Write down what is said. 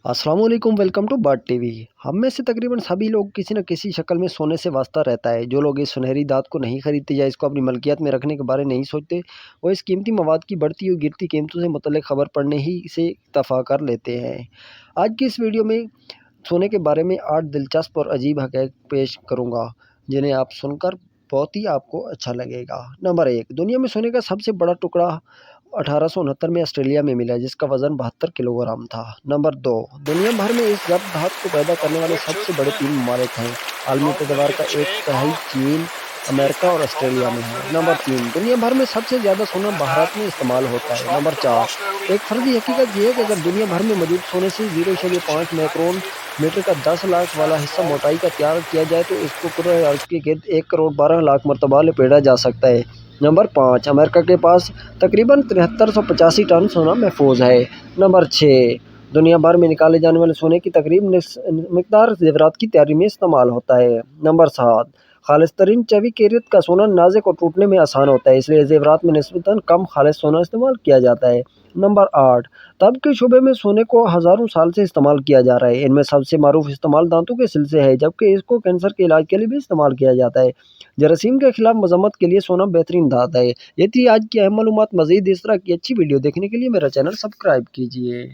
अस्सलाम वालेकुम, welcome to bird TV. हम में से तकरीबन सभी लोग किसी न किसी शक्ल में सोने से वास्ता रहता है। जो लोग इस सुनहरी दात को नहीं खरीदते या इसको अपनी मलकियत में रखने के बारे नहीं सोचते, वो इस कीमती मवाद की बढ़ती हुई गिरती कीमतों से मुतल्लिक खबर पढ़ने ही से इत्तफा कर लेते हैं। आज की इस वीडियो में सोने के बारे में 8 दिलचस्प और अजीब हक़ाइक़ पेश करूँगा, जिन्हें आप सुनकर बहुत ही आपको अच्छा लगेगा। नंबर 1, दुनिया में सोने का सबसे बड़ा टुकड़ा 1869 में ऑस्ट्रेलिया में मिला, जिसका वज़न 72 किलोग्राम था। नंबर 2, दुनिया भर में इस ज़ब्त धातु को पैदा करने वाले सबसे बड़े 3 ममालिक हैं। आलमी पैदावार का 1/3 चीन, अमेरिका और ऑस्ट्रेलिया में है। नंबर 3, दुनिया भर में सबसे ज़्यादा सोना भारत में इस्तेमाल होता है। नंबर 4, एक फ़र्ज़ी हकीकत ये है कि अगर दुनिया भर में मौजूद सोने से 0.5 माइक्रोन मीटर का 10 लाख वाला हिस्सा मोटाई का तैयार किया जाए तो इसको कुर्रे अर्ज़ के गिर्द 1 करोड़ 12 लाख मरतबा लपेटा जा सकता है। नंबर 5, अमेरिका के पास तकरीबन 7385 टन सोना महफूज है। नंबर 6, दुनिया भर में निकाले जाने वाले सोने की तकरीबन मिकदार ज़ेवरात की तैयारी में इस्तेमाल होता है। नंबर 7, खालिस तरीन 24 कैरेट का सोना नाज़ुक और टूटने में आसान होता है, इसलिए ज़ेवरात में निस्बतन कम खालिस सोना इस्तेमाल किया जाता है। नंबर 8, तब के शोबे में सोने को हज़ारों साल से इस्तेमाल किया जा रहा है। इनमें सबसे मारूफ इस्तेमाल दांतों के सिलसिले है, जबकि इसको कैंसर के इलाज के लिए भी इस्तेमाल किया जाता है। जरासीम के खिलाफ मजम्मत के लिए सोना बेहतरीन धात है। ये थी आज की अहम मालूमात। मज़ीद इस तरह की अच्छी वीडियो देखने के लिए मेरा चैनल सब्सक्राइब कीजिए।